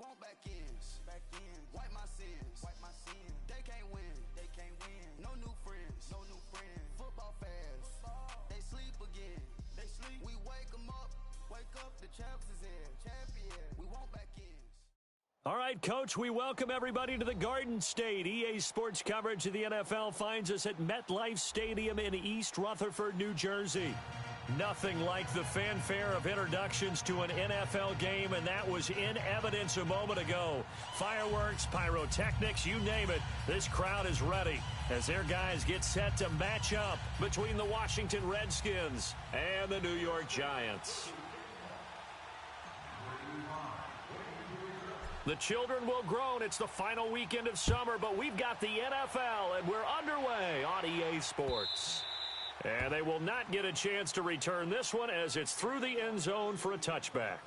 want back ends. Wipe my sins. They can't win. No new friends. Football fans. They sleep again. We wake them up. Wake up, the champs is here. Champion. We want back ends. All right, Coach, we welcome everybody to the Garden State. EA Sports coverage of the NFL finds us at MetLife Stadium in East Rutherford, New Jersey. Nothing like the fanfare of introductions to an NFL game, and that was in evidence a moment ago. Fireworks, pyrotechnics, you name it. This crowd is ready as their guys get set to match up between the Washington Redskins and the New York Giants. The children will groan. It's the final weekend of summer, but we've got the NFL, and we're underway on EA Sports. And they will not get a chance to return this one as it's through the end zone for a touchback.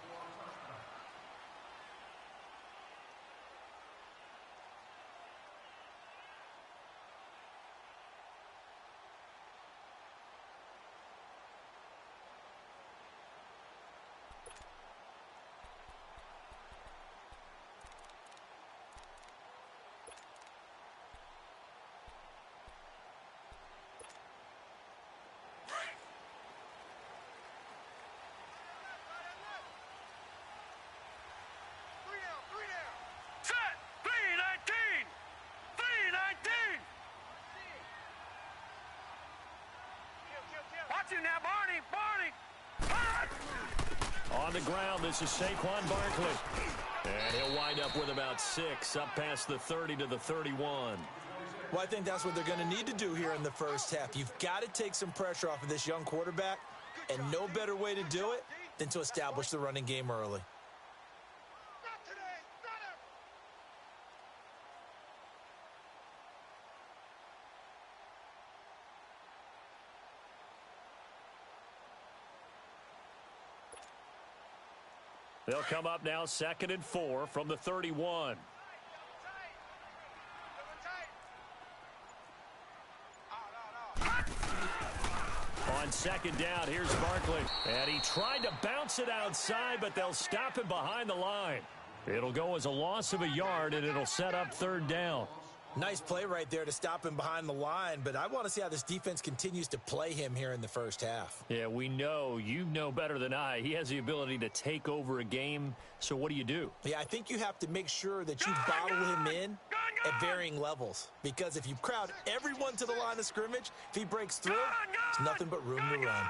On the ground, this is Saquon Barkley. And he'll wind up with about 6, up past the 30 to the 31. Well, I think that's what they're going to need to do here in the first half. You've got to take some pressure off of this young quarterback, and no better way to do it than to establish the running game early. They'll come up now 2nd and 4 from the 31. On 2nd down, here's Barkley. And he tried to bounce it outside, but they'll stop him behind the line. It'll go as a loss of a yard, and it'll set up 3rd down. Nice play right there to stop him behind the line, but I want to see how this defense continues to play him here in the first half. Yeah, we know. You know better than I. He has the ability to take over a game, so what do you do? Yeah, I think you have to make sure that you bottle him in at varying levels, because if you crowd everyone to the line of scrimmage, if he breaks through, there's nothing but room to run.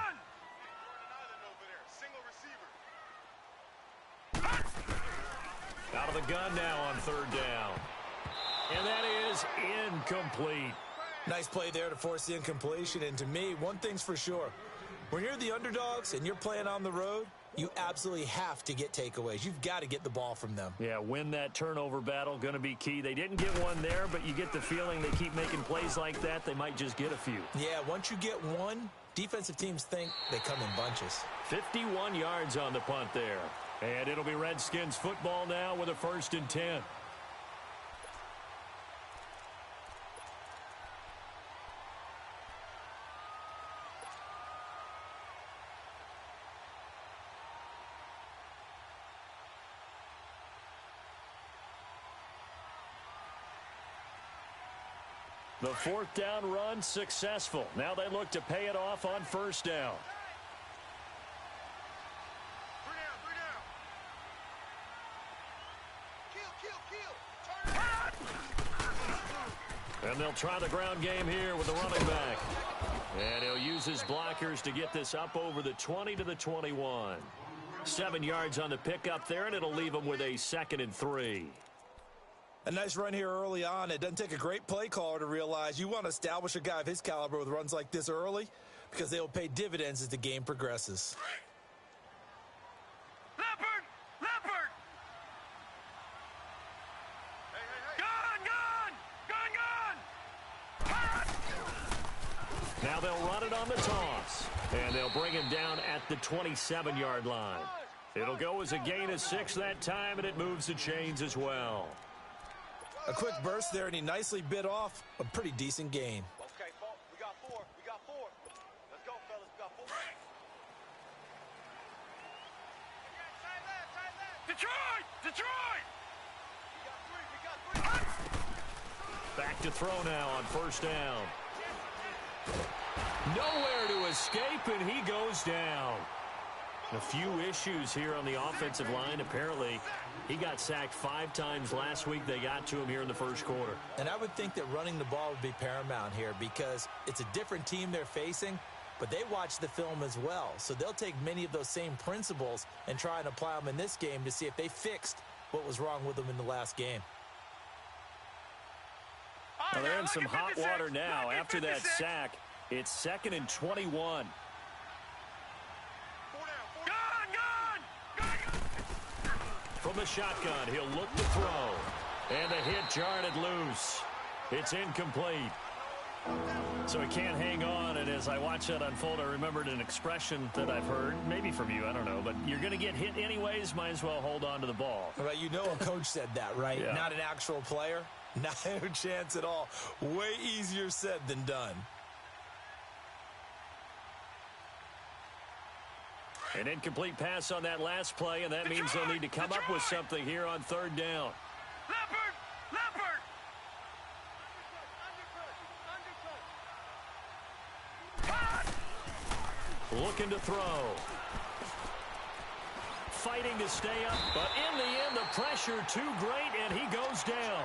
Out of the gun now on 3rd down. And that is incomplete. Nice play there to force the incompletion. And to me, one thing's for sure. When you're the underdogs and you're playing on the road, you absolutely have to get takeaways. You've got to get the ball from them. Yeah, win that turnover battle, going to be key. They didn't get one there, but you get the feeling they keep making plays like that. They might just get a few. Yeah, once you get one, defensive teams think they come in bunches. 51 yards on the punt there. And it'll be Redskins football now with a 1st and 10. The 4th down run successful. Now they look to pay it off on 1st down. And they'll try the ground game here with the running back. And he'll use his blockers to get this up over the 20 to the 21. 7 yards on the pickup there, and it'll leave him with a 2nd and 3. A nice run here early on. It doesn't take a great play caller to realize you want to establish a guy of his caliber with runs like this early, because they will pay dividends as the game progresses. Leopard! Leopard! Gun! Now they'll run it on the toss, and they'll bring him down at the 27-yard line. It'll go as a gain of 6 that time, and it moves the chains as well. A quick burst there, and he nicely bit off a pretty decent gain. Okay, we got 4. We got 4. Let's go, fellas. We got 4. Detroit! Detroit! Back to throw now on first down. Nowhere to escape, and he goes down. A few issues here on the offensive line. Apparently, he got sacked 5 times last week. They got to him here in the first quarter. And I would think that running the ball would be paramount here because it's a different team they're facing, but they watch the film as well. So they'll take many of those same principles and try and apply them in this game to see if they fixed what was wrong with them in the last game. Well, they're in some hot water now after that sack. It's 2nd and 21. From the shotgun, he'll look to throw. And the hit jarred it loose. It's incomplete. So he can't hang on, and as I watch that unfold, I remembered an expression that I've heard, maybe from you, I don't know, but you're going to get hit anyways, might as well hold on to the ball. Well, you know a coach said that, right? Yeah. Not an actual player. Not a chance at all. Way easier said than done. An incomplete pass on that last play, and that means they'll need to come up with something here on 3rd down. Leopard! Looking to throw. Fighting to stay up, but in the end, the pressure too great, and he goes down.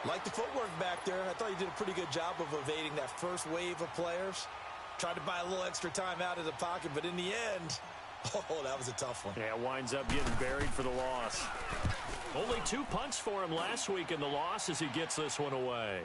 Like the footwork back there, I thought he did a pretty good job of evading that first wave of players. Tried to buy a little extra time out of the pocket, but in the end, oh, that was a tough one. Yeah, winds up getting buried for the loss. Only 2 punts for him last week in the loss as he gets this one away.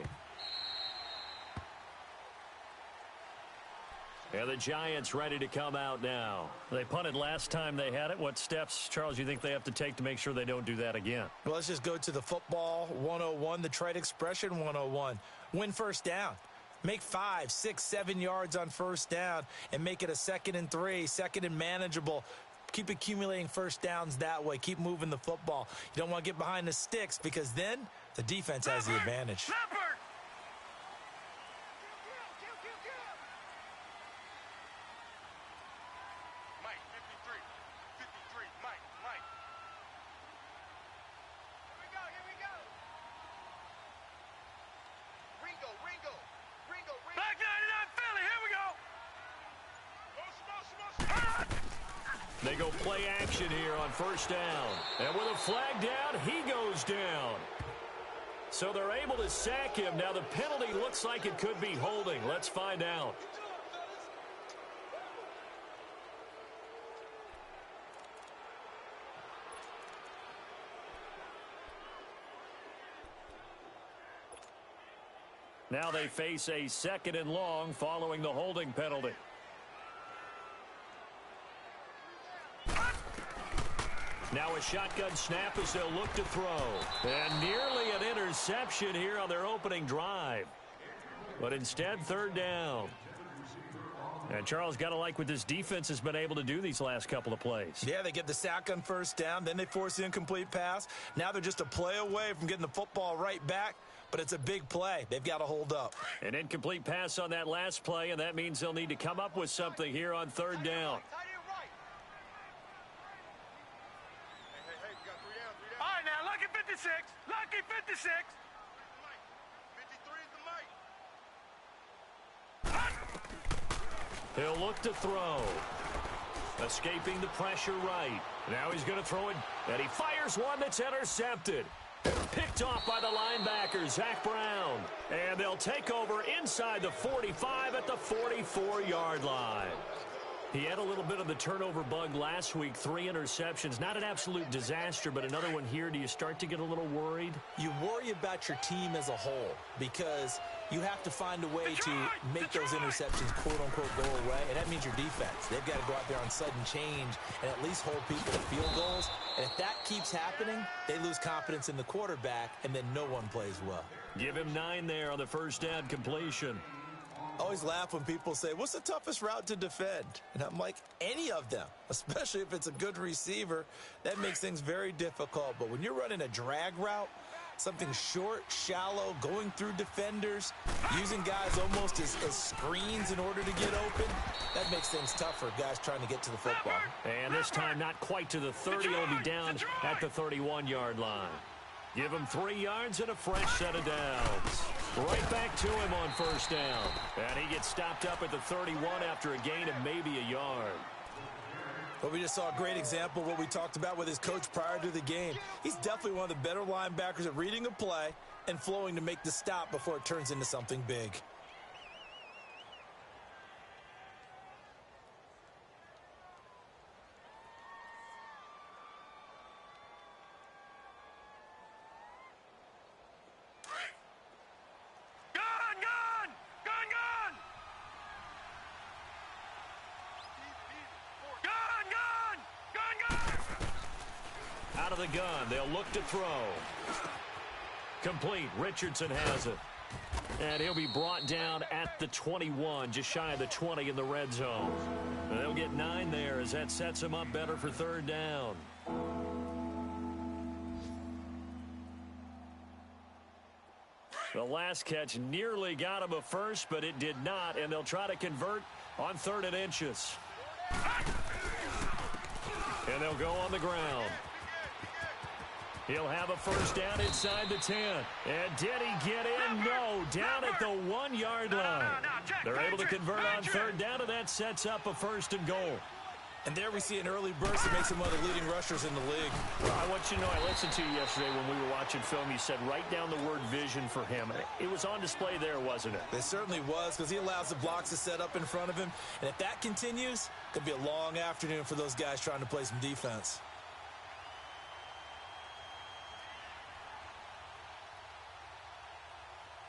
And the Giants ready to come out now. They punted last time they had it. What steps, Charles, you think they have to take to make sure they don't do that again? Well, let's just go to the football 101, the trade expression 101. Win first down. Make 5, 6, 7 yards on first down and make it a 2nd and 3, 2nd and manageable. Keep accumulating first downs that way. Keep moving the football. You don't want to get behind the sticks because then the defense has the advantage. Mike, 53, Mike. Here we go. Ringo. Back 99 Philly, here we go. They go play action here on first down. And with a flag down, he goes down. So they're able to sack him. Now the penalty looks like it could be holding. Let's find out. Now they face a 2nd and long following the holding penalty. Now a shotgun snap as they'll look to throw. And nearly an interception here on their opening drive. But instead, 3rd down. And Charles, got to like what this defense has been able to do these last couple of plays. Yeah, they get the sack on first down. Then they force the incomplete pass. Now they're just a play away from getting the football right back. But it's a big play. They've got to hold up. An incomplete pass on that last play, and that means they'll need to come up with something here on 3rd down. All right, now, lucky 56. Lucky 56. 53 is the Mike. He'll look to throw. Escaping the pressure right. Now he's going to throw it, and he fires one that's intercepted. Picked off by the linebacker, Zach Brown. And they'll take over inside the 45 at the 44-yard line. He had a little bit of the turnover bug last week, 3 interceptions. Not an absolute disaster, but another one here. Do you start to get a little worried? You worry about your team as a whole because you have to find a way to make those interceptions, quote-unquote, go away, and that means your defense. They've got to go out there on sudden change and at least hold people to field goals. And if that keeps happening, they lose confidence in the quarterback, and then no one plays well. Give him 9 there on the first down completion. I always laugh when people say, what's the toughest route to defend? And I'm like, any of them, especially if it's a good receiver. That makes things very difficult. But when you're running a drag route, something short, shallow, going through defenders, using guys almost as screens in order to get open, that makes things tough for guys trying to get to the football. And this time not quite to the 30. He'll be down at the 31-yard line. Give him 3 yards and a fresh set of downs. Right back to him on first down. And he gets stopped up at the 31 after a gain of maybe a yard. Well, we just saw a great example of what we talked about with his coach prior to the game. He's definitely one of the better linebackers at reading a play and flowing to make the stop before it turns into something big. Out of the gun, they'll look to throw. Complete. Richardson has it. And he'll be brought down at the 21, just shy of the 20 in the red zone. And they'll get 9 there as that sets him up better for third down. The last catch nearly got him a first, but it did not, and they'll try to convert on 3rd and inches. And they'll go on the ground. He'll have a first down inside the 10. And did he get in? No, down at the 1-yard line. They're able to convert on 3rd down, and that sets up a 1st and goal. And there we see an early burst that makes him one of the leading rushers in the league. I want you to know, I listened to you yesterday when we were watching film. You said write down the word vision for him. It was on display there, wasn't it? It certainly was, because he allows the blocks to set up in front of him. And if that continues, it could be a long afternoon for those guys trying to play some defense.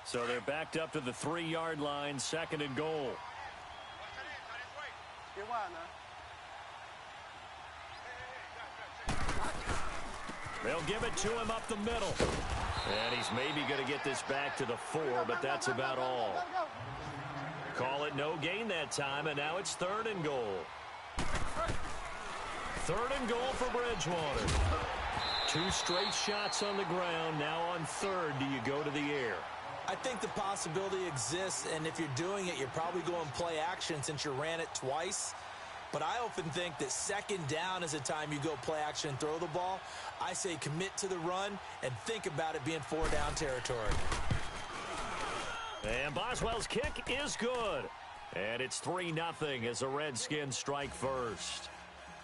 So they're backed up to the 3-yard line, 2nd and goal. They'll give it to him up the middle. And he's maybe going to get this back to the 4, but that's about all. Call it no gain that time, and now it's 3rd and goal. 3rd and goal for Bridgewater. 2 straight shots on the ground. Now on 3rd, do you go to the air? I think the possibility exists, and if you're doing it, you're probably going play action since you ran it twice. But I often think that 2nd down is a time you go play action and throw the ball. I say commit to the run and think about it being 4-down territory. And Boswell's kick is good. And it's 3-0 as the Redskins strike first.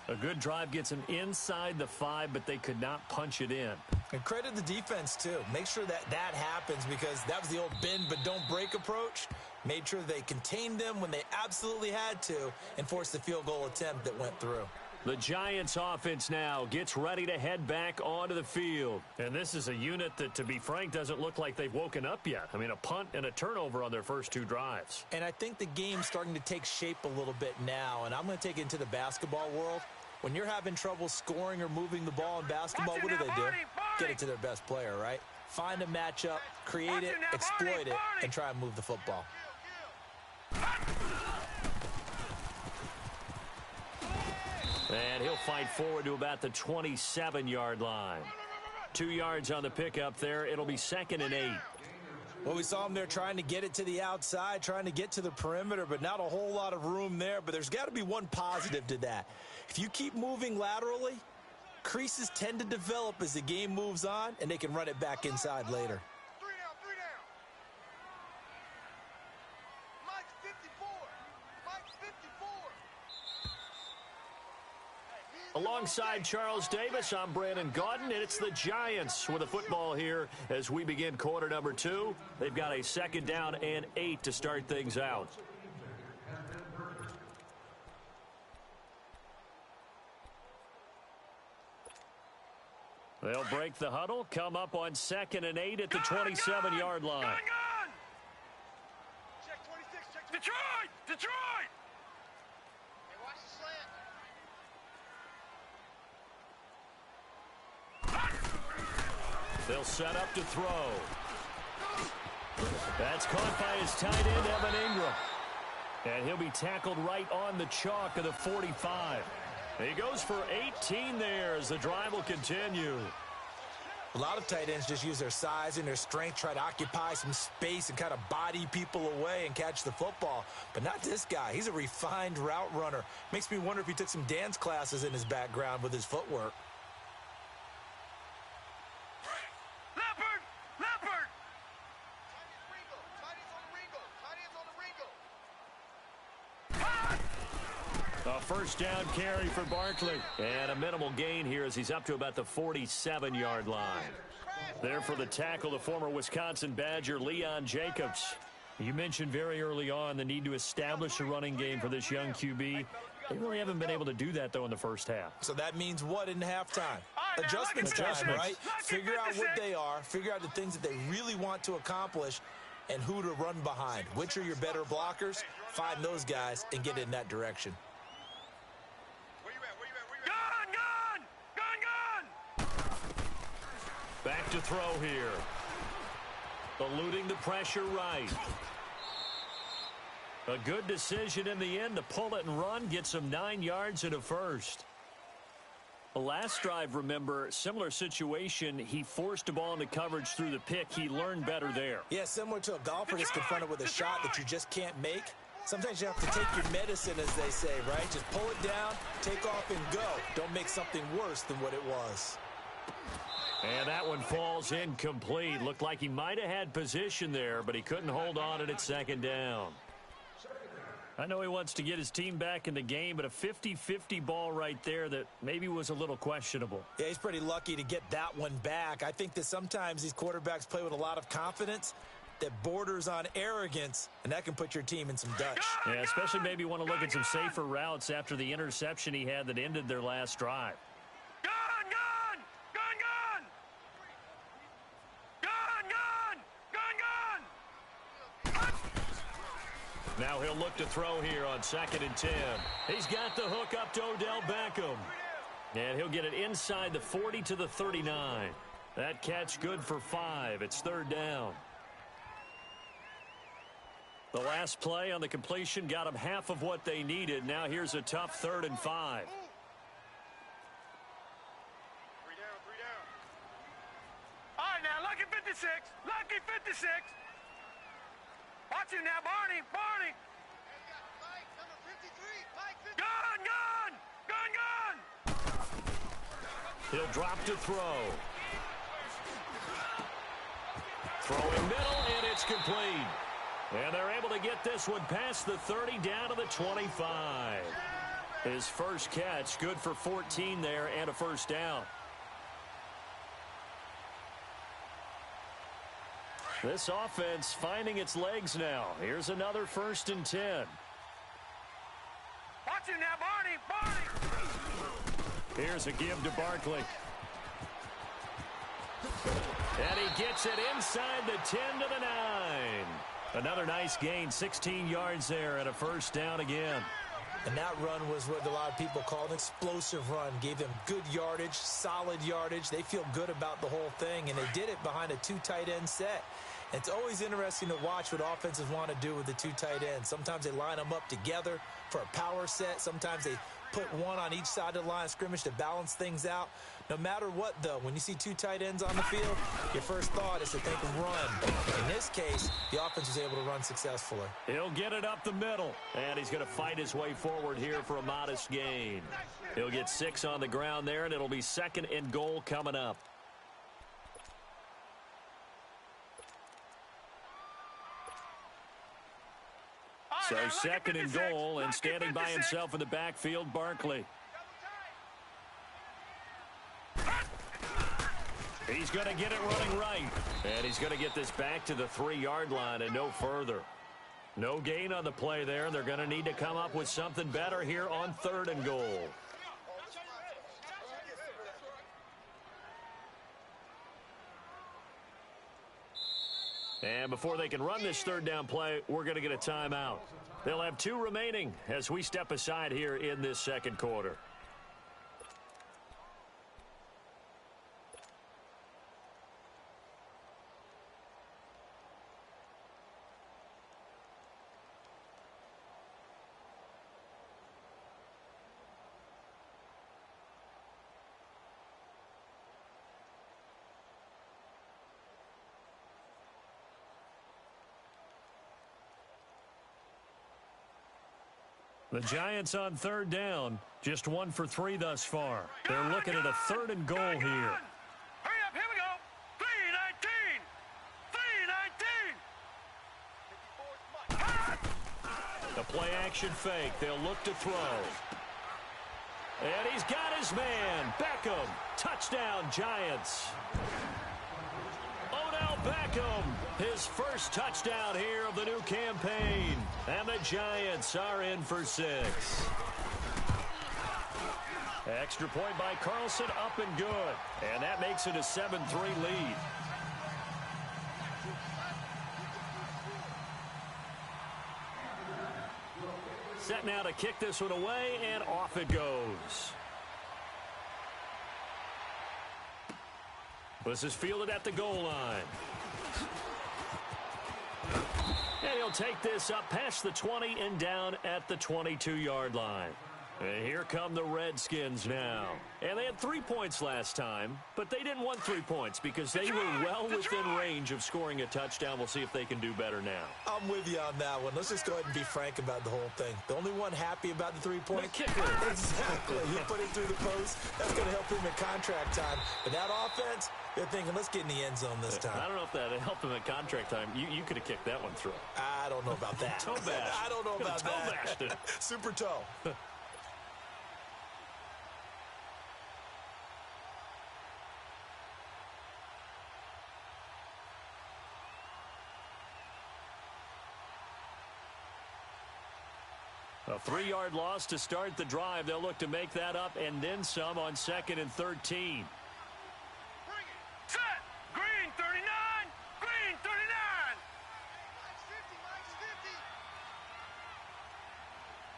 A good drive gets them inside the 5, but they could not punch it in. And credit the defense, too. Make sure that happens, because that was the old bend but don't break approach. Made sure they contained them when they absolutely had to and forced the field goal attempt that went through. The Giants offense now gets ready to head back onto the field. And this is a unit that, to be frank, doesn't look like they've woken up yet. I mean, a punt and a turnover on their first 2 drives. And I think the game's starting to take shape a little bit now, and I'm going to take it into the basketball world. When you're having trouble scoring or moving the ball in basketball, what do? Get it to their best player, right? Find a matchup, create it, exploit it, and try and move the football. And he'll fight forward to about the 27-yard line. 2 yards on the pickup there. It'll be 2nd and 8. Well, we saw him there trying to get it to the outside, trying to get to the perimeter, but not a whole lot of room there. But there's got to be one positive to that. If you keep moving laterally, creases tend to develop as the game moves on, and they can run it back inside later. 3 down. Mike's 54. Mike's 54. Alongside Charles Davis, I'm Brandon Gaudin, and it's the Giants with the football here as we begin quarter number 2. They've got a 2nd down and 8 to start things out. They'll break the huddle, come up on 2nd and 8 at the 27-yard line. Check 26, check 26. Detroit! Hey, watch the slant. They'll set up to throw. That's caught by his tight end, Evan Ingram. And he'll be tackled right on the chalk of the 45. He goes for 18 there as the drive will continue. A lot of tight ends just use their size and their strength, try to occupy some space and kind of body people away and catch the football. But not this guy. He's a refined route runner. Makes me wonder if he took some dance classes in his background with his footwork. A first down carry for Barkley. And a minimal gain here as he's up to about the 47-yard line. There for the tackle, the former Wisconsin Badger, Leon Jacobs. You mentioned very early on the need to establish a running game for this young QB. They really haven't been able to do that, though, in the first half. So that means what in halftime? Adjustments time, right? Figure out what they are, figure out the things that they really want to accomplish, and who to run behind. Which are your better blockers? Find those guys and get in that direction. Back to throw here. Eluding the pressure right. A good decision in the end to pull it and run, get some 9 yards and a first. The last drive, remember, similar situation. He forced a ball into coverage through the pick. He learned better there. Yeah, similar to a golfer that's confronted with a shot that you just can't make. Sometimes you have to take your medicine, as they say, right? Just pull it down, take off, and go. Don't make something worse than what it was. And that one falls incomplete. Looked like he might have had position there, but he couldn't hold on at second down. I know he wants to get his team back in the game, but a 50-50 ball right there that maybe was a little questionable. Yeah, he's pretty lucky to get that one back. I think that sometimes these quarterbacks play with a lot of confidence that borders on arrogance, and that can put your team in some Dutch. Yeah, especially maybe want to look at some safer routes after the interception he had that ended their last drive. Now he'll look to throw here on 2nd and 10. He's got the hook up to Odell Beckham. And he'll get it inside the 40 to the 39. That catch good for 5. It's 3rd down. The last play on the completion got them half of what they needed. Now here's a tough 3rd and 5. 3 down, 3 down. All right, now, lucky 56. Lucky 56. Watch him now, Barney. Barney. Gun, gun. Gun, gun. He'll drop to throw. Throwing middle, and it's complete. And they're able to get this one past the 30 down to the 25. His first catch, good for 14 there and a first down. This offense finding its legs now. Here's another 1st and 10. Watch him now, Barney. Barney. Here's a give to Barkley. And he gets it inside the 10 to the 9. Another nice gain, 16 yards there and a first down again. And that run was what a lot of people call an explosive run. Gave them good yardage, solid yardage. They feel good about the whole thing, and they did it behind a 2 tight end set. And it's always interesting to watch what offenses want to do with the 2 tight ends. Sometimes they line them up together for a power set. Sometimes they put one on each side of the line of scrimmage to balance things out. No matter what, though, when you see 2 tight ends on the field, your first thought is to think of run. In this case, the offense was able to run successfully. He'll get it up the middle, and he's going to fight his way forward here for a modest gain. He'll get 6 on the ground there, and it'll be 2nd and goal coming up. So 2nd and goal, and standing by himself in the backfield, Barkley. He's going to get it running right. And he's going to get this back to the 3-yard line and no further. No gain on the play there. They're going to need to come up with something better here on 3rd and goal. And before they can run this 3rd down play, we're going to get a timeout. They'll have 2 remaining as we step aside here in this 2nd quarter. The Giants on 3rd down, just 1 for 3 thus far. They're looking at a 3rd and goal here. Hurry up, here we go. 3:19. 3:19. The play action fake. They'll look to throw. And he's got his man. Beckham. Touchdown, Giants. Odell Beckham, his first touchdown here of the new campaign. And the Giants are in for 6. Extra point by Carlson, up and good. And that makes it a 7-3 lead. Set now to kick this one away, and off it goes. This is fielded at the goal line. And he'll take this up past the 20 and down at the 22-yard line. And here come the Redskins now. And they had 3 points last time, but they didn't want 3 points because they were well within range of scoring a touchdown. We'll see if they can do better now. I'm with you on that one. Let's just go ahead and be frank about the whole thing. The only one happy about the 3-point The kicker. Exactly. He put it through the post. That's going to help him at contract time. But that offense, they're thinking, let's get in the end zone this time. I don't know if that helped him at contract time. You could have kicked that one through. I don't know about that. Toe bash. I don't know about toe that. Bashed it. Super toe. A 3-yard loss to start the drive. They'll look to make that up and then some on 2nd and 13. Set. Green 39. Green 39. Mike's 50. Mike's 50.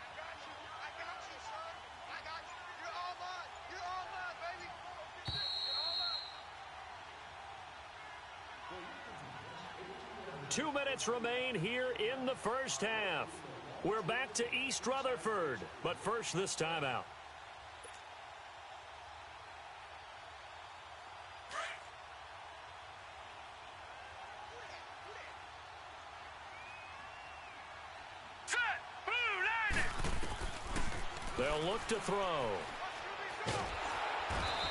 I got you, son. I got you. You're all mine. You're all mine, baby. You're all mine. 2 minutes remain here in the first half. We're back to East Rutherford, but first this timeout. Set. Blue landing. They'll look to throw.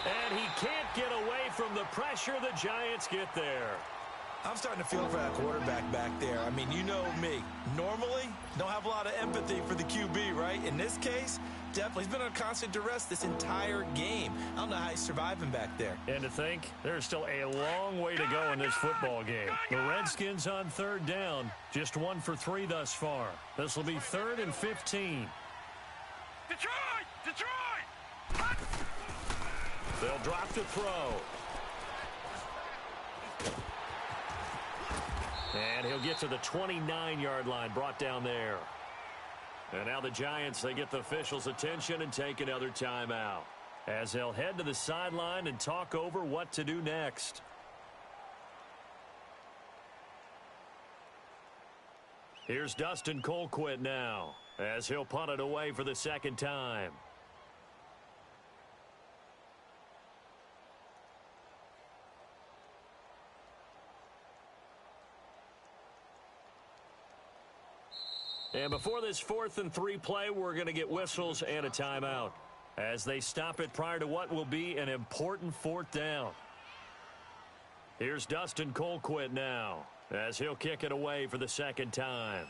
And he can't get away from the pressure. The Giants get there. I'm starting to feel for that quarterback back there. I mean, you know me. Normally, don't have a lot of empathy for the QB, right? In this case, definitely. He's been on constant duress this entire game. I don't know how he's surviving back there. And to think, there's still a long way to go in this football game. The Redskins on 3rd down. Just 1 for 3 thus far. This will be 3rd and 15. Detroit. Detroit. They'll drop to throw. And he'll get to the 29-yard line, brought down there. And now the Giants, they get the officials' attention and take another timeout as they'll head to the sideline and talk over what to do next. Here's Dustin Colquitt now as he'll punt it away for the 2nd time. And before this 4th and 3 play, we're going to get whistles and a timeout as they stop it prior to what will be an important 4th down. Here's Dustin Colquitt now as he'll kick it away for the 2nd time.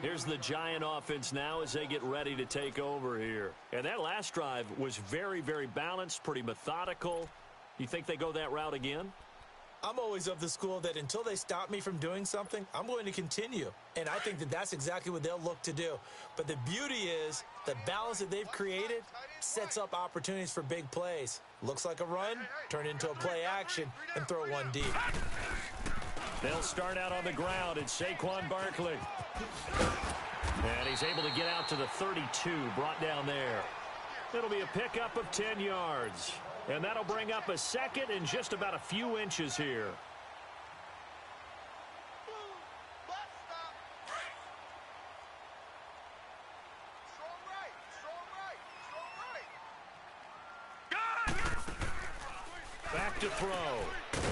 Here's the Giant offense now as they get ready to take over here. And that last drive was very, very balanced, pretty methodical. You think they go that route again? I'm always of the school that until they stop me from doing something, I'm going to continue. And I think that that's exactly what they'll look to do. But the beauty is the balance that they've created sets up opportunities for big plays. Looks like a run, turn into a play action, and throw one deep. They'll start out on the ground. It's Saquon Barkley. And he's able to get out to the 32, brought down there. It'll be a pickup of 10 yards. And that'll bring up a 2nd and just about a few inches here. Back to throw.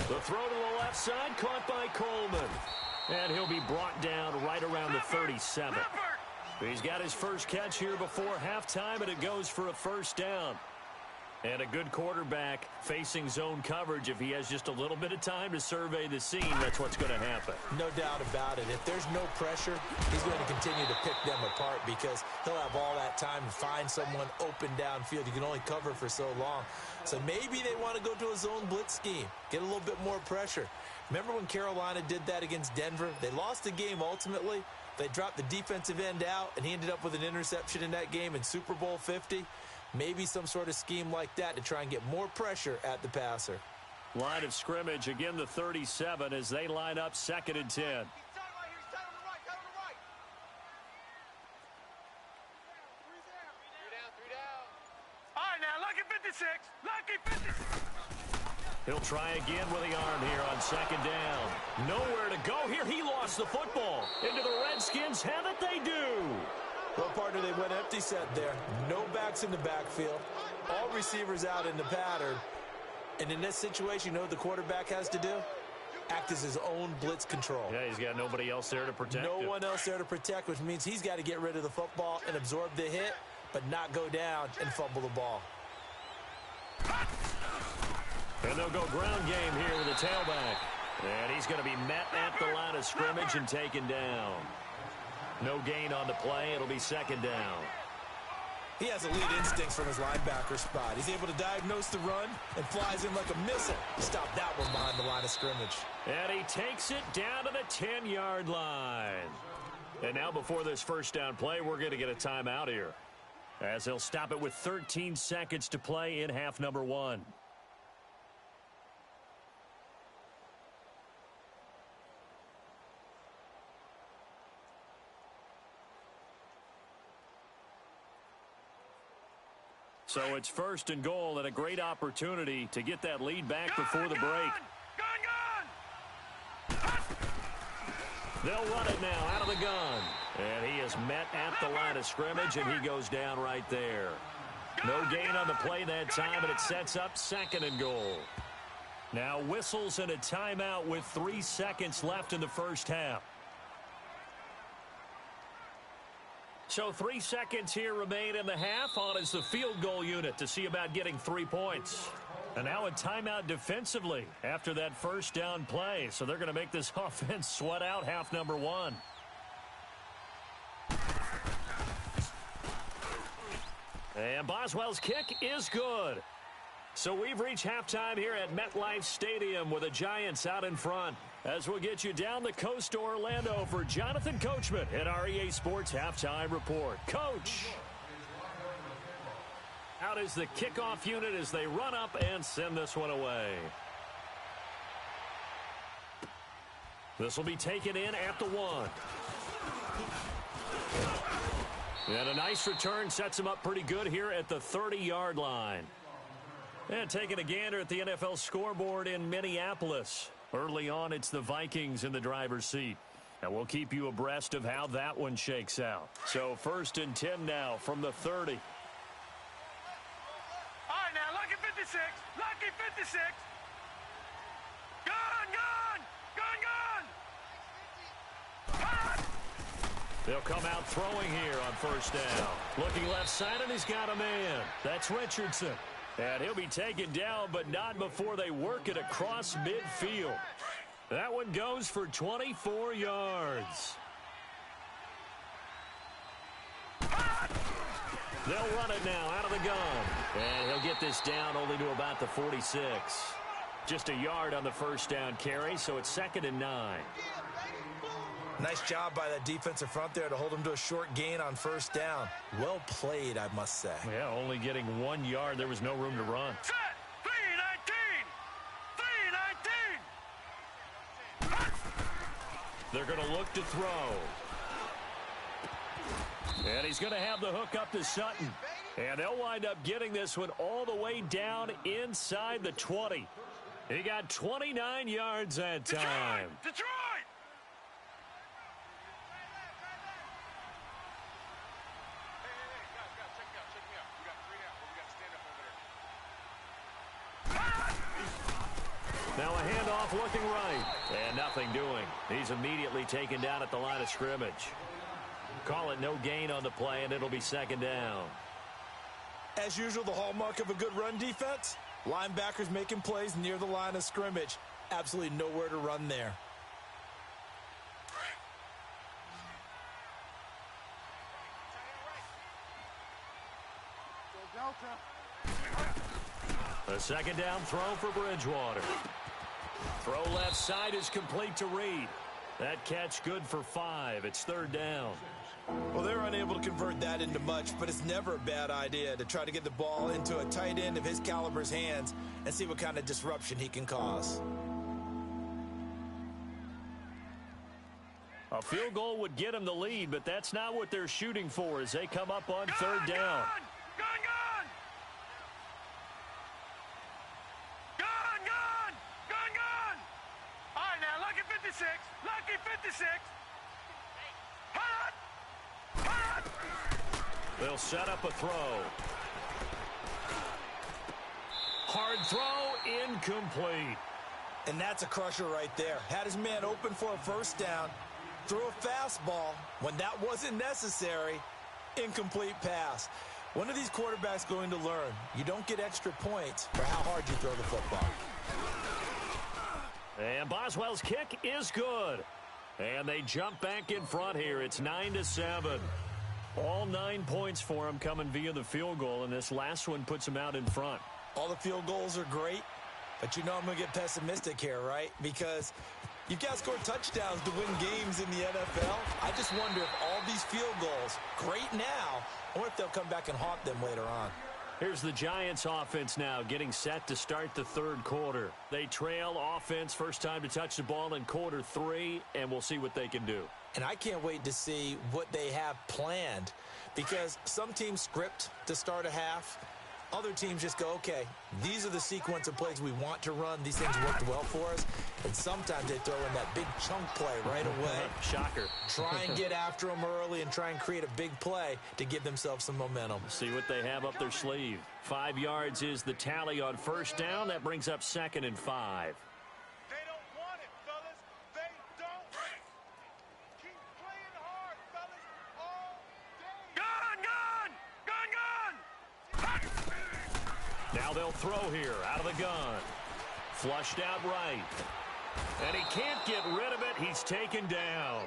The throw to the left side, caught by Coleman. And he'll be brought down right around the 37. He's got his first catch here before halftime, and it goes for a 1st down. And a good quarterback facing zone coverage, if he has just a little bit of time to survey the scene, that's what's going to happen. No doubt about it. If there's no pressure, he's going to continue to pick them apart because he'll have all that time to find someone open downfield. You can only cover for so long. So maybe they want to go to a zone blitz scheme, get a little bit more pressure. Remember when Carolina did that against Denver? They lost the game ultimately. They dropped the defensive end out, and he ended up with an interception in that game in Super Bowl 50. Maybe some sort of scheme like that to try and get more pressure at the passer. Line of scrimmage, again the 37 as they line up 2nd and 10. He's tight right here. He's tight on the right. Tight on the right. Three down. All right, now, lucky 56. Lucky 56. He'll try again with the arm here on 2nd down. Nowhere to go here. He lost the football. Into the Redskins have it, they do. Well, partner, they went empty set there. No backs in the backfield. All receivers out in the pattern. And in this situation, you know what the quarterback has to do? Act as his own blitz control. Yeah, he's got nobody else there to protect him. No one else there to protect, which means he's got to get rid of the football and absorb the hit, but not go down and fumble the ball. And they'll go ground game here with the tailback. And he's going to be met at the line of scrimmage and taken down. No gain on the play. It'll be 2nd down. He has elite instincts from his linebacker spot. He's able to diagnose the run and flies in like a missile. Stop that one behind the line of scrimmage. And he takes it down to the 10-yard line. And now before this first down play, we're going to get a timeout here, as he'll stop it with 13 seconds to play in half number 1. So it's 1st and goal and a great opportunity to get that lead back before the break. Gun! They'll run it now out of the gun. And he is met at the line of scrimmage, and he goes down right there. No gain on the play that time, and it sets up 2nd and goal. Now whistles and a timeout with 3 seconds left in the first half. So 3 seconds here remain in the half. On is the field goal unit to see about getting 3 points. And now a timeout defensively after that first down play. So they're going to make this offense sweat out half number 1. And Boswell's kick is good. So we've reached halftime here at MetLife Stadium with the Giants out in front. As we'll get you down the coast to Orlando for Jonathan Coachman at our EA Sports Halftime Report. Coach! Out is the kickoff unit as they run up and send this one away. This will be taken in at the 1. And a nice return sets him up pretty good here at the 30-yard line. And taking a gander at the NFL scoreboard in Minneapolis. Early on, it's the Vikings in the driver's seat. And we'll keep you abreast of how that one shakes out. So 1st and 10 now from the 30. All right, now, lucky 56. Lucky 56. Gun! They'll come out throwing here on 1st down. Looking left side, and he's got a man. That's Richardson. And he'll be taken down, but not before they work it across midfield. That one goes for 24 yards. They'll run it now out of the gun. And he'll get this down only to about the 46. Just a yard on the first down carry, so it's 2nd and 9. Nice job by that defensive front there to hold him to a short gain on 1st down. Well played, I must say. Yeah, only getting 1 yard. There was no room to run. Set! 3-19! They're going to look to throw. And he's going to have the hook up to Sutton. And they'll wind up getting this one all the way down inside the 20. He got 29 yards that time. Detroit! Now a handoff looking right. And nothing doing. He's immediately taken down at the line of scrimmage. Call it no gain on the play, and it'll be 2nd down. As usual, the hallmark of a good run defense, linebackers making plays near the line of scrimmage. Absolutely nowhere to run there. A second down throw for Bridgewater. Throw left side is complete to Reed. That catch good for 5. It's third down. Well, they're unable to convert that into much, but it's never a bad idea to try to get the ball into a tight end of his caliber's hands and see what kind of disruption he can cause. A field goal would get him the lead, but that's not what they're shooting for as they come up on third down. All right, now, lucky 56. Lucky 56. Hot! They'll set up a throw. Hard throw, incomplete. And that's a crusher right there. Had his man open for a first down, threw a fastball when that wasn't necessary, incomplete pass. When are these quarterbacks going to learn? You don't get extra points for how hard you throw the football. And Boswell's kick is good. And they jump back in front here. It's 9-7. All 9 points for them coming via the field goal, and this last one puts them out in front. All the field goals are great, but you know I'm going to get pessimistic here, right? Because you've got to score touchdowns to win games in the NFL. I just wonder if all these field goals, great now, or if they'll come back and haunt them later on. Here's the Giants offense now getting set to start the third quarter. They trail offense, first time to touch the ball in quarter 3, and we'll see what they can do. And I can't wait to see what they have planned, because some teams script to start a half. Other teams just go, okay, these are the sequence of plays we want to run. These things worked well for us. And sometimes they throw in that big chunk play right away. Shocker. Try and get after them early and try and create a big play to give themselves some momentum. See what they have up their sleeve. 5 yards is the tally on first down. That brings up 2nd and 5. They don't want it, fellas. They don't. Keep playing hard, fellas, all day. Now they'll throw here out of the gun. Flushed out right. And he can't get rid of it. He's taken down.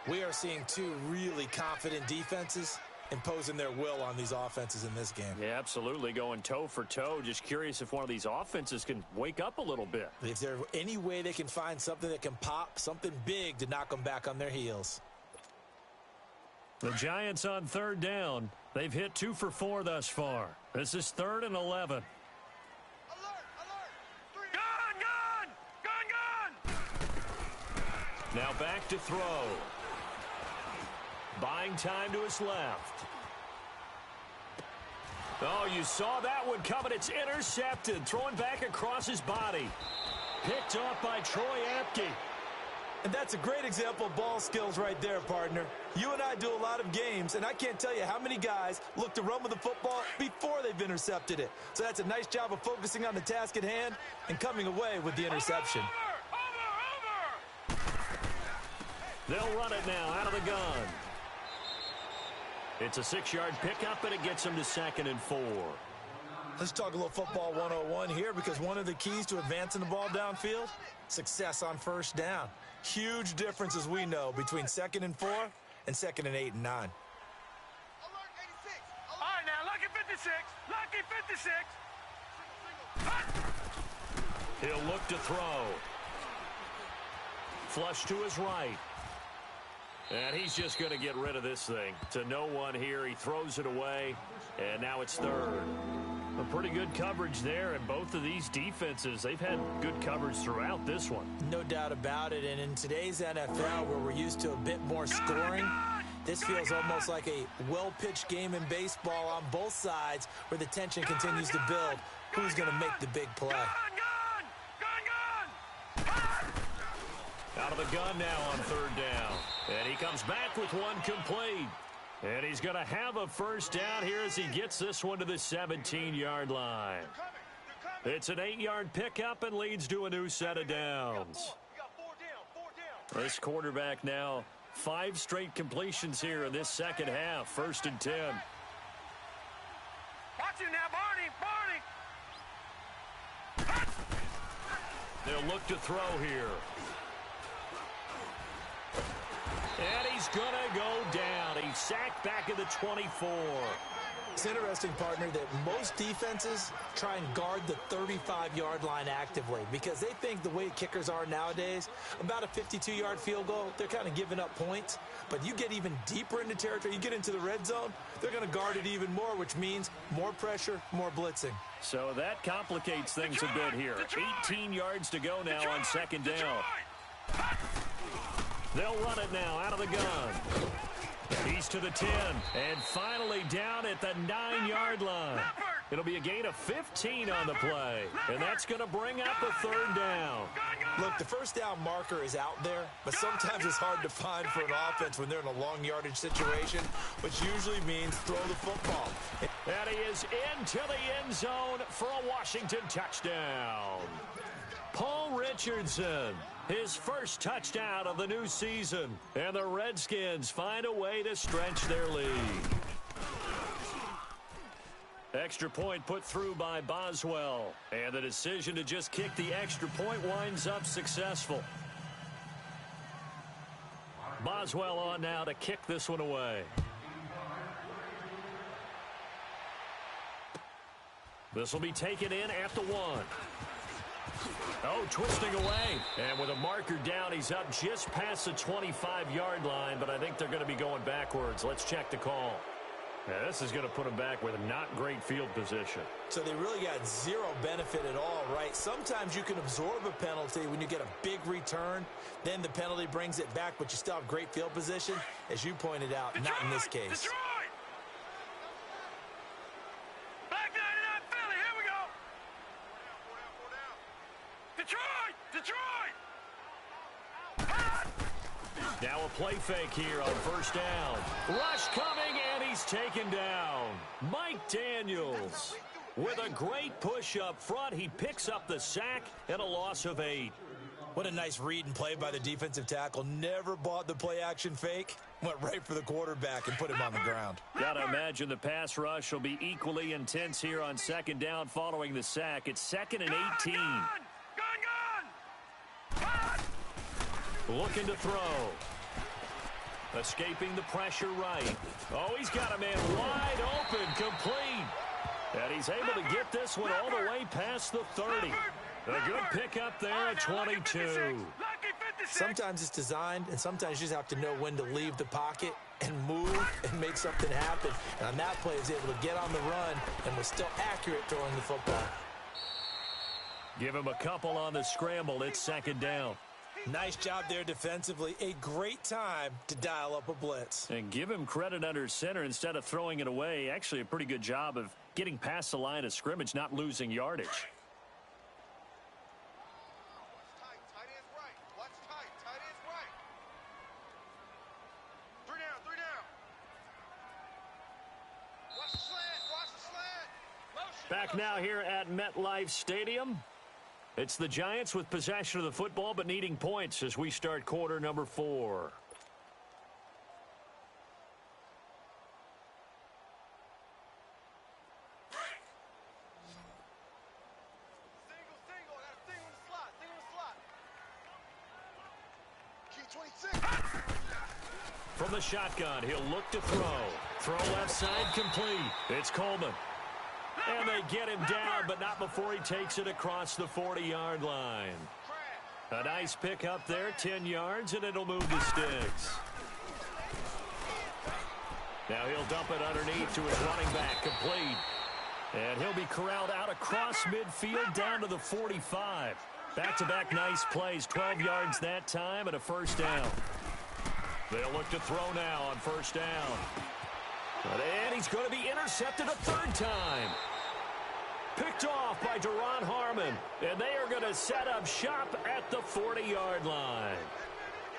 We are seeing two really confident defenses imposing their will on these offenses in this game. Yeah, absolutely. Going toe for toe. Just curious if one of these offenses can wake up a little bit. If there's any way they can find something that can pop, something big to knock them back on their heels. The Giants on third down. They've hit 2 for 4 thus far. This is 3rd and 11. Now back to throw. Buying time to his left. Oh, you saw that one coming. It's intercepted. Throwing back across his body. Picked off by Troy Apke. And that's a great example of ball skills right there, partner. You and I do a lot of games, and I can't tell you how many guys look to run with the football before they've intercepted it. So that's a nice job of focusing on the task at hand and coming away with the interception. They'll run it now out of the gun. It's a 6-yard pickup, and it gets them to 2nd and 4. Let's talk a little football 101 here, because one of the keys to advancing the ball downfield, success on first down. Huge difference, as we know, between 2nd and 4 and 2nd and 8 and 9. Alert 86. All right, now, lucky 56. Lucky 56. He'll look to throw. Flush to his right. And he's just going to get rid of this thing. To no one here. He throws it away. And now it's 3rd. A pretty good coverage there. And both of these defenses, they've had good coverage throughout this one. No doubt about it. And in today's NFL, where we're used to a bit more scoring, this feels almost like a well-pitched game in baseball on both sides, where the tension continues to build. Who's going to make the big play? Out of the gun now on 3rd down. And he comes back with one complete. And he's going to have a first down here as he gets this one to the 17-yard line. It's an 8-yard pickup and leads to a new set of downs. This quarterback now 5 straight completions here in this second half. 1st and 10. Watch him They'll look to throw here. And he's going to go down. He's sacked back at the 24. It's interesting, partner, that most defenses try and guard the 35-yard line actively because they think the way kickers are nowadays, about a 52-yard field goal, they're kind of giving up points. But you get even deeper into territory, you get into the red zone, they're going to guard it even more, which means more pressure, more blitzing. So that complicates things a bit here. 18 yards to go now on second down. They'll run it now out of the gun. He's to the 10, and finally down at the 9-yard line. It'll be a gain of 15 on the play, and that's going to bring up a third down. Look, the first down marker is out there, but sometimes it's hard to find for an offense when they're in a long yardage situation, which usually means throw the football. And he is into the end zone for a Washington touchdown. Paul Richardson, his first touchdown of the new season. And the Redskins find a way to stretch their lead. Extra point put through by Boswell. And the decision to just kick the extra point winds up successful. Boswell on now to kick this one away. This will be taken in at the 1. Oh, twisting away. And with a marker down, he's up just past the 25-yard line, but I think they're going to be going backwards. Let's check the call. Yeah, this is going to put them back with not great field position. So they really got zero benefit at all, right? Sometimes you can absorb a penalty when you get a big return. Then the penalty brings it back, but you still have great field position. As you pointed out, not in this case. Detroit! Back 99 Philly, here we go! Detroit! Detroit! Now a play fake here on first down. Rush coming, and he's taken down. Mike Daniels with a great push up front. He picks up the sack and a loss of 8. What a nice read and play by the defensive tackle. Never bought the play-action fake. Went right for the quarterback and put him on the ground. Gotta imagine the pass rush will be equally intense here on second down following the sack. It's 2nd and 18. Gun! Looking to throw. Escaping the pressure right. Oh, he's got a man wide open, complete. And he's able to get this one all the way past the 30. A good pickup there at 22. Sometimes it's designed, and sometimes you just have to know when to leave the pocket and move and make something happen. And on that play, he was able to get on the run and was still accurate throwing the football. Give him a couple on the scramble. It's second down. Nice job there defensively. A great time to dial up a blitz. And give him credit under center instead of throwing it away. Actually, a pretty good job of getting past the line of scrimmage, not losing yardage. Tight end's right. Watch tight. Tight end's right. 3 down. 3 down. Watch the slant. Watch the slant. Motion. Back now here at MetLife Stadium. It's the Giants with possession of the football but needing points as we start quarter number 4. Single. I got a thing on the slot. Thing on the slot. Key 26. From the shotgun, he'll look to throw. Throw left side complete. It's Coleman. And they get him down, but not before he takes it across the 40-yard line. A nice pick up there, 10 yards, and it'll move the sticks. Now he'll dump it underneath to his running back, complete. And he'll be corralled out across midfield down to the 45. Back-to-back nice plays, 12 yards that time and a first down. They'll look to throw now on first down. And he's going to be intercepted a third time. Picked off by Deron Harmon. And they are going to set up shop at the 40-yard line.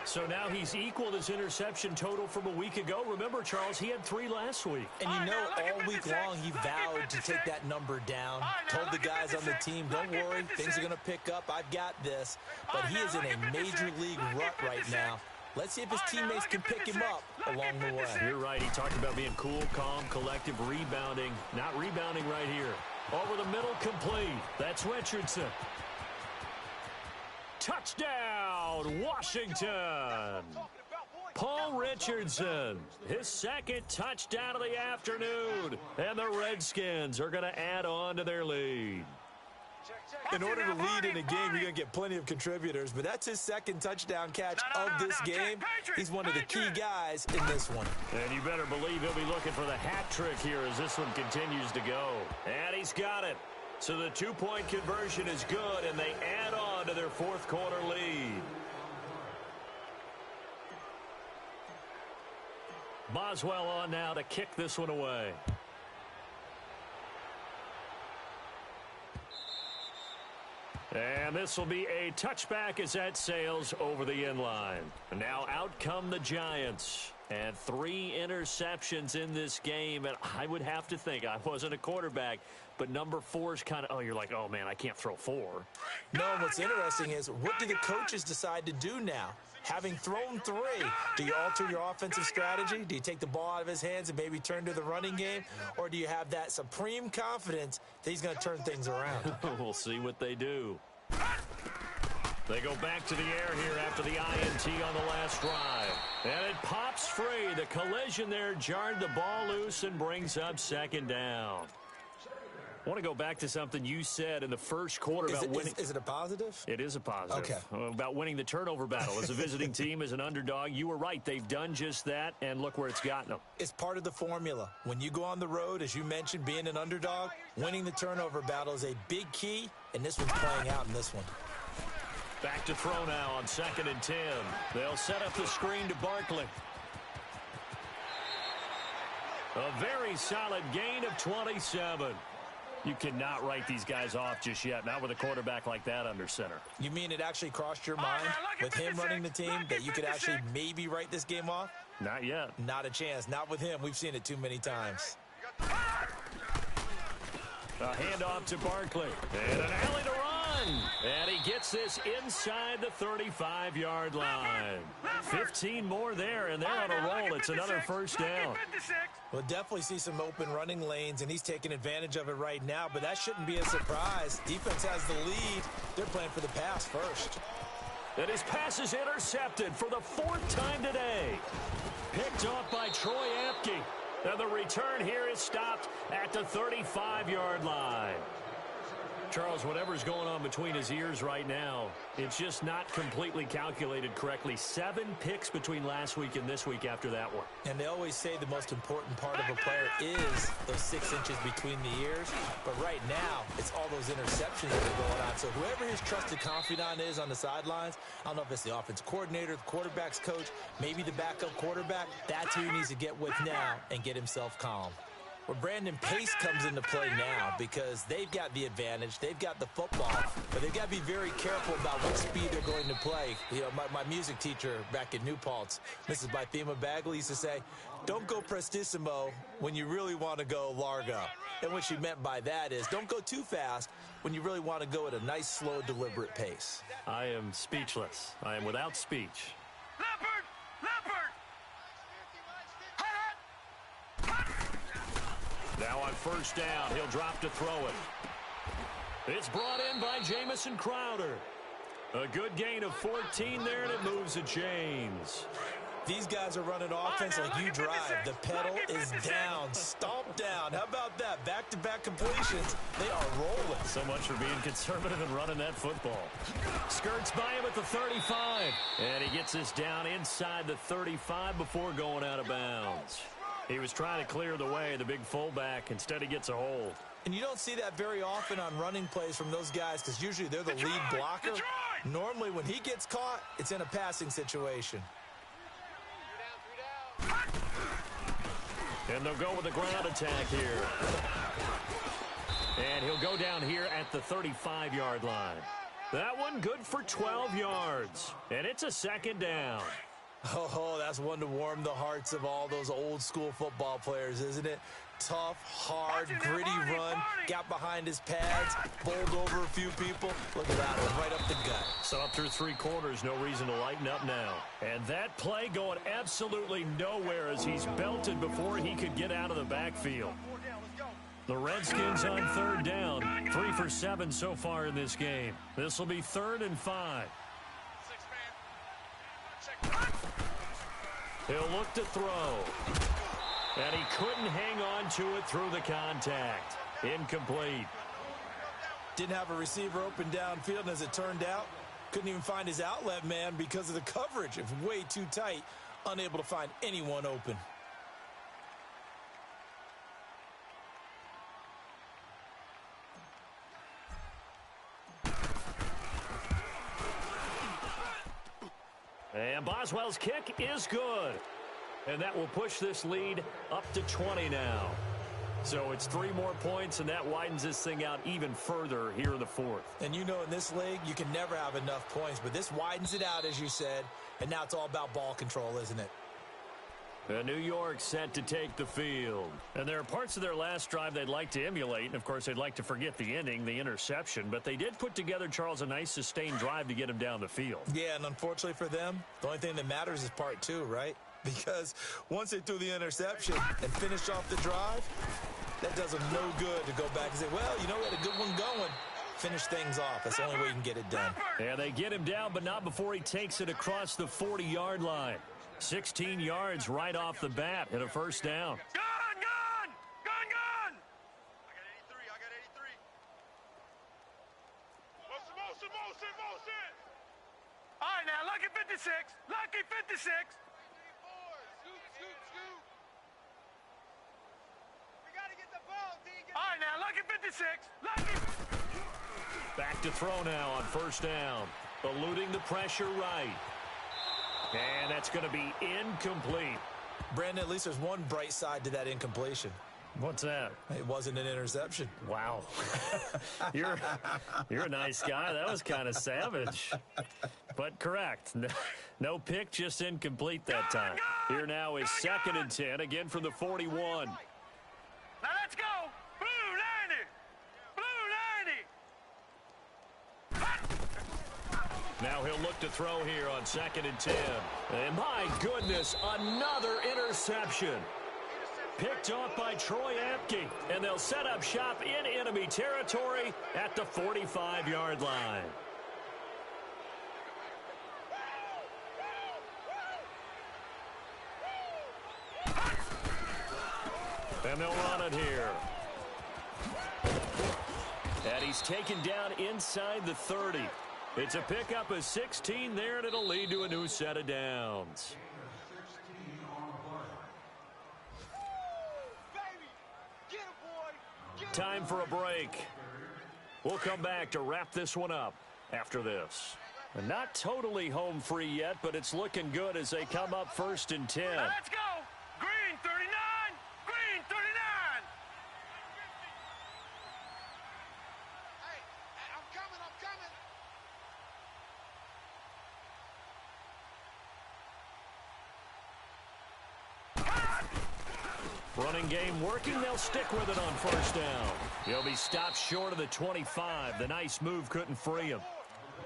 So now he's equaled his interception total from a week ago. Remember, Charles, he had 3 last week. And you know, all week long he vowed to take that number down. Told the guys on the team, don't worry, things are going to pick up. I've got this. But he is in a major league rut right now. Let's see if his teammates can pick him up along the way. You're right. He talked about being cool, calm, collective, rebounding. Not rebounding right here. Over the middle, complete. That's Richardson. Touchdown, Washington. Paul Richardson, his second touchdown of the afternoon. And the Redskins are going to add on to their lead. In order to lead in a game, you're going to get plenty of contributors, but that's his second touchdown catch of this game. He's one of the key guys in this one. And you better believe he'll be looking for the hat trick here as this one continues to go. And he's got it. So the two-point conversion is good, and they add on to their fourth quarter lead. Boswell on now to kick this one away. And this will be a touchback as that sails over the end line. Now out come the Giants. And 3 interceptions in this game. And I would have to think, I wasn't a quarterback, but number 4 is kind of, oh, you're like, oh, man, I can't throw 4. No, what's interesting is what do the coaches decide to do now? Having thrown 3, do you alter your offensive strategy? Do you take the ball out of his hands and maybe turn to the running game? Or do you have that supreme confidence that he's going to turn things around? We'll see what they do. They go back to the air here after the INT on the last drive. And it pops free. The collision there jarred the ball loose and brings up second down. I want to go back to something you said in the first quarter about winning. Is it a positive? It is a positive. Okay. About winning the turnover battle. As a visiting team, as an underdog, you were right. They've done just that, and look where it's gotten them. It's part of the formula. When you go on the road, as you mentioned, being an underdog, winning the turnover battle is a big key, and this one's playing out in this one. Back to throw now on 2nd and 10. They'll set up the screen to Barkley. A very solid gain of 27. You cannot write these guys off just yet, not with a quarterback like that under center. You mean it actually crossed your mind with him running the team that you could actually maybe write this game off? Not yet. Not a chance. Not with him. We've seen it too many times. A handoff to Barkley. And an alley to run. And he gets this inside the 35-yard line. 15 more there, and they're on a roll. It's another first down. We'll definitely see some open running lanes, and he's taking advantage of it right now, but that shouldn't be a surprise. Defense has the lead. They're playing for the pass first. And his pass is intercepted for the 4th time today. Picked off by Troy Apke. And the return here is stopped at the 35-yard line. Charles, whatever's going on between his ears right now, it's just not completely calculated correctly. 7 picks between last week and this week after that one. And they always say the most important part of a player is those 6 inches between the ears. But right now, it's all those interceptions that are going on. So whoever his trusted confidant is on the sidelines, I don't know if it's the offensive coordinator, the quarterback's coach, maybe the backup quarterback, that's who he needs to get with now and get himself calm. Well, Brandon, pace comes into play now because they've got the advantage. They've got the football, but they've got to be very careful about what speed they're going to play. You know, my music teacher back in New Paltz, Mrs. Bythema Bagley, used to say, don't go prestissimo when you really want to go largo. And what she meant by that is don't go too fast when you really want to go at a nice, slow, deliberate pace. I am speechless. I am without speech. Leopard! Leopard! Now on first down, he'll drop to throw it. It's brought in by Jamison Crowder. A good gain of 14 there, and it moves the chains. These guys are running offense like you drive. The pedal is down, stomp down. How about that? Back-to-back completions. They are rolling. So much for being conservative and running that football. Skirts by him at the 35. And he gets this down inside the 35 before going out of bounds. He was trying to clear the way, the big fullback. Instead, he gets a hold. And you don't see that very often on running plays from those guys because usually they're the lead blocker. Normally, when he gets caught, it's in a passing situation. And they'll go with a ground attack here. And he'll go down here at the 35-yard line. That one good for 12 yards. And it's a second down. Oh, that's one to warm the hearts of all those old school football players, isn't it? Tough, hard, gritty run, got behind his pads, bowled over a few people. Look at that one, right up the gut. So up through 3 quarters, no reason to lighten up now. And that play going absolutely nowhere as he's belted before he could get out of the backfield. The Redskins on 3rd down, 3 for 7 so far in this game. This will be 3rd and 5. He'll look to throw. And he couldn't hang on to it through the contact. Incomplete. Didn't have a receiver open downfield, and as it turned out, couldn't even find his outlet man because of the coverage. It was way too tight, unable to find anyone open. And Boswell's kick is good. And that will push this lead up to 20 now. So it's 3 more points, and that widens this thing out even further here in the fourth. And you know in this league, you can never have enough points, but this widens it out, as you said, and now it's all about ball control, isn't it? New York set to take the field. And there are parts of their last drive they'd like to emulate, and of course they'd like to forget the ending, the interception, but they did put together, Charles, a nice sustained drive to get him down the field. Yeah, and unfortunately for them, the only thing that matters is part 2, right? Because once they threw the interception and finished off the drive, that does them no good to go back and say, well, you know, we had a good one going. Finish things off. That's the only way you can get it done. Yeah, they get him down, but not before he takes it across the 40-yard line. 16 yards right off the bat and a first down. Gun! I got 83. Motion. All right, now, lucky 56. Lucky 56. Scoot. We got to get the ball, D. All right, now, lucky 56. Lucky. Back to throw now on first down. Eluding the pressure right. And that's going to be incomplete. Brandon, at least there's one bright side to that incompletion. What's that? It wasn't an interception. Wow. You're a nice guy. That was kind of savage. But correct. No pick, just incomplete that time. Here now is 2nd and 10, again from the 41. Now let's go. Blue 90. Now he'll look to throw here on 2nd and 10. And my goodness, another interception. Picked off by Troy Apke. And they'll set up shop in enemy territory at the 45-yard line. And they'll run it here. And he's taken down inside the 30. It's a pickup of 16 there, and it'll lead to a new set of downs. Time for a break. We'll come back to wrap this one up after this. And not totally home free yet, but it's looking good as they come up 1st and 10. Now let's go. Green 39. Green 39. Hey, I'm coming. Running game working. They'll stick with it on first down. He'll be stopped short of the 25. The nice move couldn't free him.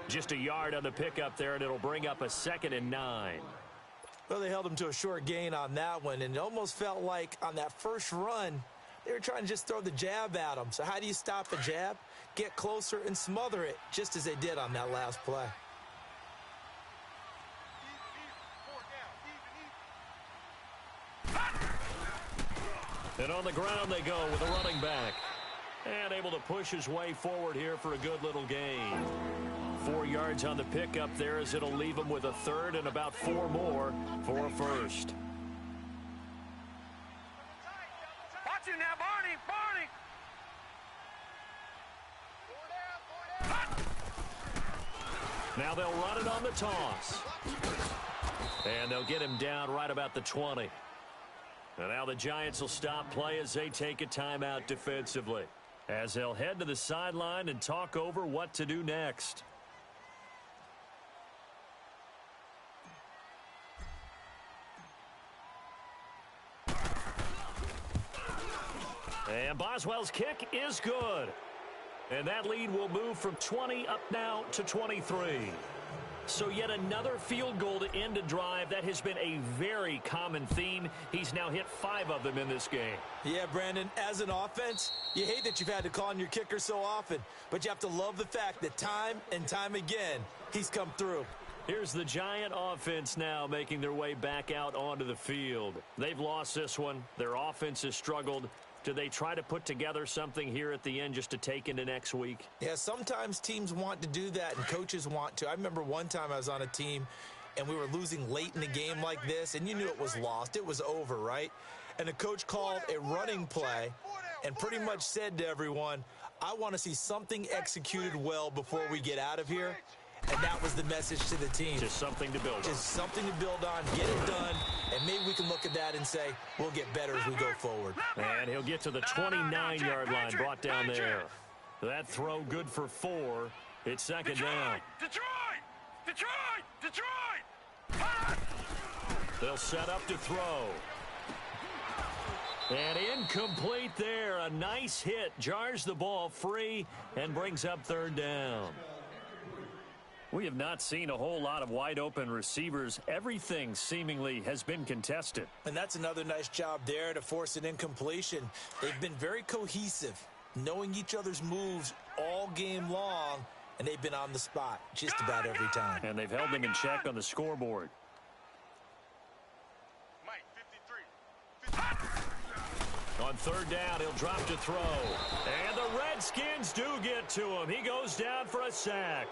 Just a yard on the pickup there, and it'll bring up a 2nd and 9. Well, they held him to a short gain on that one, and it almost felt like on that first run, they were trying to just throw the jab at him. So how do you stop a jab? Get closer and smother it, just as they did on that last play. And on the ground they go with a running back. And able to push his way forward here for a good little gain. 4 yards on the pickup there as it'll leave him with a 3rd and about 4 more for a first. Watch him now, Barney. Now they'll run it on the toss. And they'll get him down right about the 20. And now the Giants will stop play as they take a timeout defensively, as they'll head to the sideline and talk over what to do next. And Boswell's kick is good. And that lead will move from 20 up now to 23. So yet another field goal to end a drive. That has been a very common theme. He's now hit 5 of them in this game. Yeah, Brandon, as an offense, you hate that you've had to call on your kicker so often, but you have to love the fact that time and time again, he's come through. Here's the Giant offense now making their way back out onto the field. They've lost this one. Their offense has struggled. Do they try to put together something here at the end just to take into next week? Yeah, sometimes teams want to do that and coaches want to. I remember one time I was on a team and we were losing late in the game like this, and you knew it was lost. It was over, right? And the coach called a running play and pretty much said to everyone, I want to see something executed well before we get out of here. And that was the message to the team. Just something to build on. Just something to build on, get it done, and maybe we can look at that and say, we'll get better as we go forward. And he'll get to the 29-yard line, brought down there. That throw good for 4. It's second down. Detroit! They'll set up to throw. And incomplete there. A nice hit. Jars the ball free and brings up third down. We have not seen a whole lot of wide-open receivers. Everything seemingly has been contested. And that's another nice job there to force an incompletion. They've been very cohesive, knowing each other's moves all game long, and they've been on the spot just about every time. And they've held them in check on the scoreboard. Mike, 53. On third down, he'll drop to throw. And the Redskins do get to him. He goes down for a sack.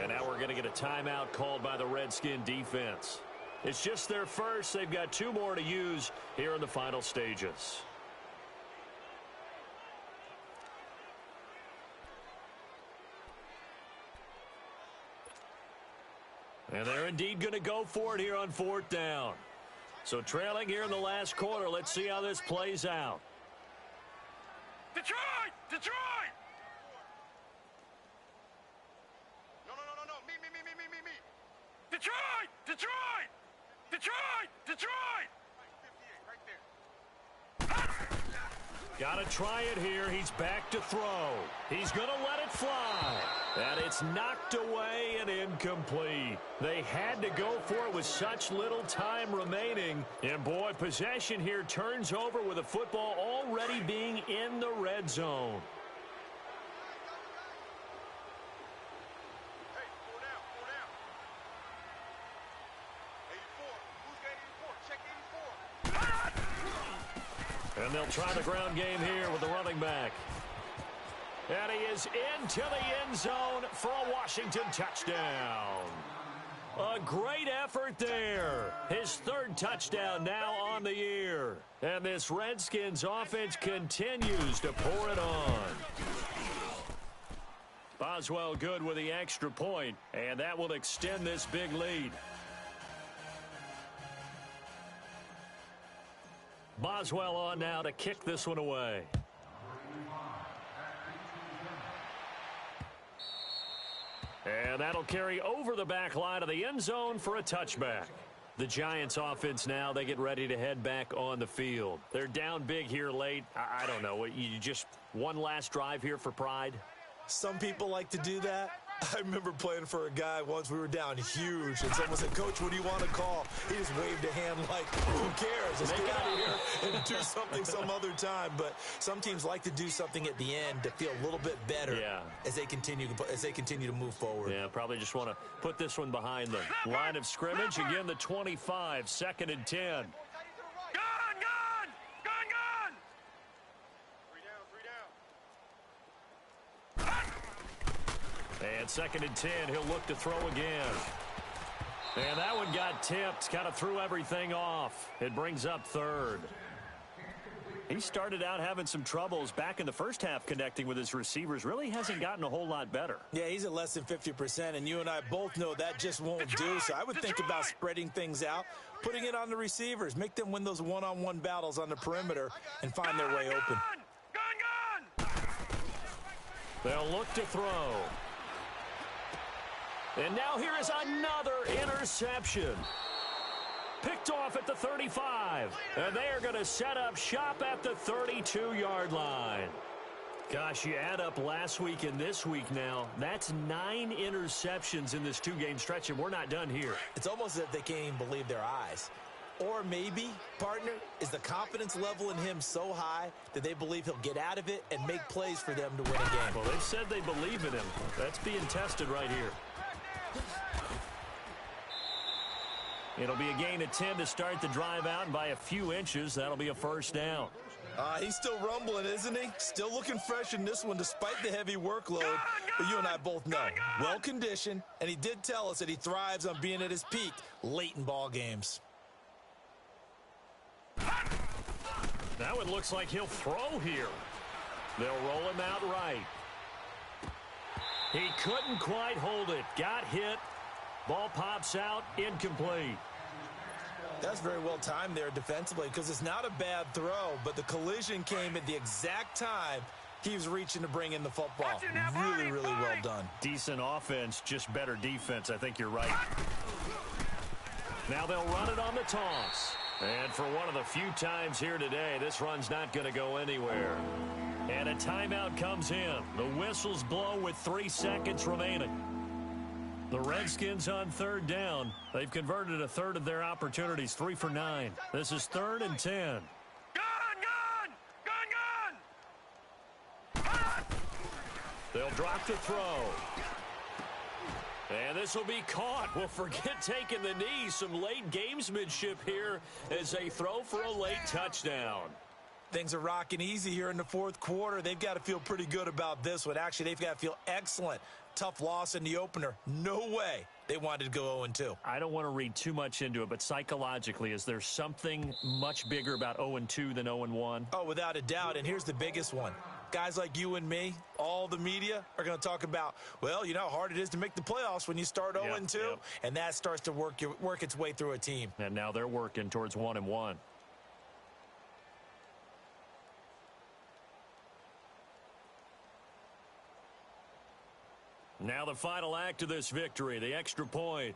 And now we're going to get a timeout called by the Redskin defense. It's just their first. They've got 2 more to use here in the final stages. And they're indeed going to go for it here on fourth down. So trailing here in the last quarter. Let's see how this plays out. Detroit! Detroit! Got to try it here. He's back to throw. He's going to let it fly. And it's knocked away and incomplete. They had to go for it with such little time remaining. And, boy, possession here turns over with the football already being in the red zone. Hey, 4 down. 84. Who's got 84? Check 84. And they'll try the ground game here with the running back. And he is into the end zone for a Washington touchdown. A great effort there. His 3rd touchdown now on the year. And this Redskins offense continues to pour it on. Boswell good with the extra point, and that will extend this big lead. Boswell on now to kick this one away. And that'll carry over the back line of the end zone for a touchback. The Giants offense now, they get ready to head back on the field. They're down big here late. I don't know. You just one last drive here for pride? Some people like to do that. I remember playing for a guy once. We were down huge, and someone said, Coach, what do you want to call? He just waved a hand like, who cares? Let's get out of here and do something some other time. But some teams like to do something at the end to feel a little bit better as they continue to move forward. Yeah, probably just want to put this one behind the line of scrimmage. Again, the 25, 2nd and 10. Gun! 3 down. And 2nd and 10, he'll look to throw again. And that one got tipped, kind of threw everything off. It brings up 3rd. He started out having some troubles back in the first half connecting with his receivers. Really hasn't gotten a whole lot better. Yeah, he's at less than 50%, and you and I both know that just won't do. So I would think about spreading things out, putting it on the receivers, make them win those one-on-one battles on the perimeter and find their way open. Gun! They'll look to throw. And now here is another interception. Picked off at the 35. And they are going to set up shop at the 32-yard line. Gosh, you add up last week and this week now. That's 9 interceptions in this 2-game stretch, and we're not done here. It's almost as if they can't even believe their eyes. Or maybe, partner, is the confidence level in him so high that they believe he'll get out of it and make plays for them to win a game. Well, they've said they believe in him. That's being tested right here. It'll be a gain of 10 to start the drive out, and by a few inches, that'll be a first down. He's still rumbling, isn't he? Still looking fresh in this one despite the heavy workload. But you and I both know, well-conditioned, and he did tell us that he thrives on being at his peak late in ball games. Now it looks like he'll throw here. They'll roll him out right. He couldn't quite hold it. Got hit. Ball pops out. Incomplete. That's very well timed there defensively because it's not a bad throw, but the collision came at the exact time he was reaching to bring in the football. Really, really well done. Decent offense, just better defense. I think you're right. Now they'll run it on the toss. And for one of the few times here today, this run's not going to go anywhere. And a timeout comes in. The whistles blow with 3 seconds remaining. The Redskins on third down. They've converted a third of their opportunities, 3 for 9. This is 3rd and 10. Gun, gun! Gun, gun! They'll drop the throw. And this will be caught. Well, forget taking the knee. Some late gamesmanship here as they throw for a late touchdown. Things are rocking easy here in the 4th quarter. They've got to feel pretty good about this one. Actually, they've got to feel excellent. Tough loss in the opener. No way they wanted to go 0-2. I don't want to read too much into it, but psychologically, is there something much bigger about 0-2 than 0-1? Oh, without a doubt. And here's the biggest one. Guys like you and me, all the media, are going to talk about, well, you know how hard it is to make the playoffs when you start 0-2. Yep. And that starts to work its way through a team. And now they're working towards 1-1. Now the final act of this victory, the extra point.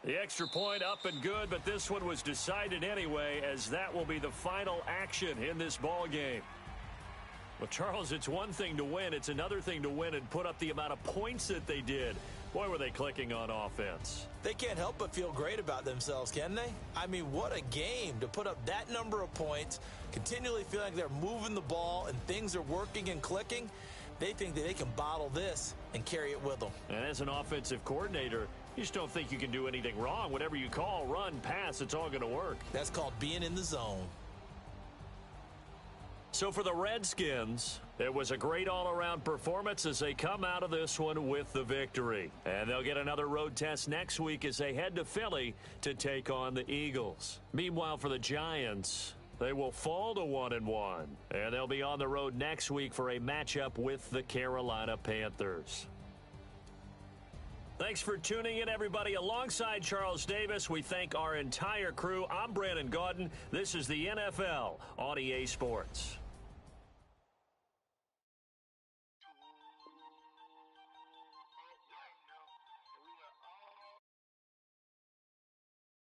The extra point up and good, but this one was decided anyway, as that will be the final action in this ball game. Well, Charles, it's one thing to win. It's another thing to win and put up the amount of points that they did. Boy, were they clicking on offense. They can't help but feel great about themselves, can they? I mean, what a game to put up that number of points, continually feeling like they're moving the ball and things are working and clicking. They think that they can bottle this and carry it with them. And as an offensive coordinator, you just don't think you can do anything wrong. Whatever you call, run, pass, it's all going to work. That's called being in the zone. So for the Redskins, it was a great all-around performance as they come out of this one with the victory. And they'll get another road test next week as they head to Philly to take on the Eagles. Meanwhile, for the Giants, they will fall to 1-1. And they'll be on the road next week for a matchup with the Carolina Panthers. Thanks for tuning in, everybody. Alongside Charles Davis, we thank our entire crew. I'm Brandon Gaudin. This is the NFL on EA Sports.